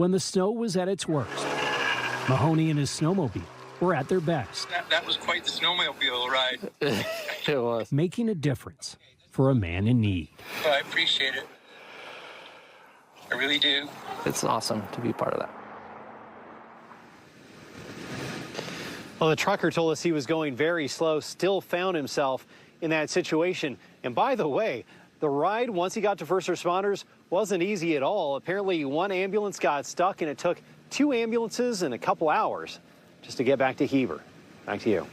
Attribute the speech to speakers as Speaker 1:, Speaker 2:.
Speaker 1: when the snow was at its worst. Mahoney and his snowmobile were at their best.
Speaker 2: That was quite the snowmobile ride.
Speaker 3: It was.
Speaker 1: Making a difference for a man in need.
Speaker 2: But I appreciate it. I really do.
Speaker 3: It's awesome to be part of that.
Speaker 4: Well, the trucker told us he was going very slow, still found himself in that situation. And by the way, the ride, once he got to first responders, wasn't easy at all. Apparently, one ambulance got stuck, and it took 2 ambulances and a couple hours just to get back to Heber. Back to you.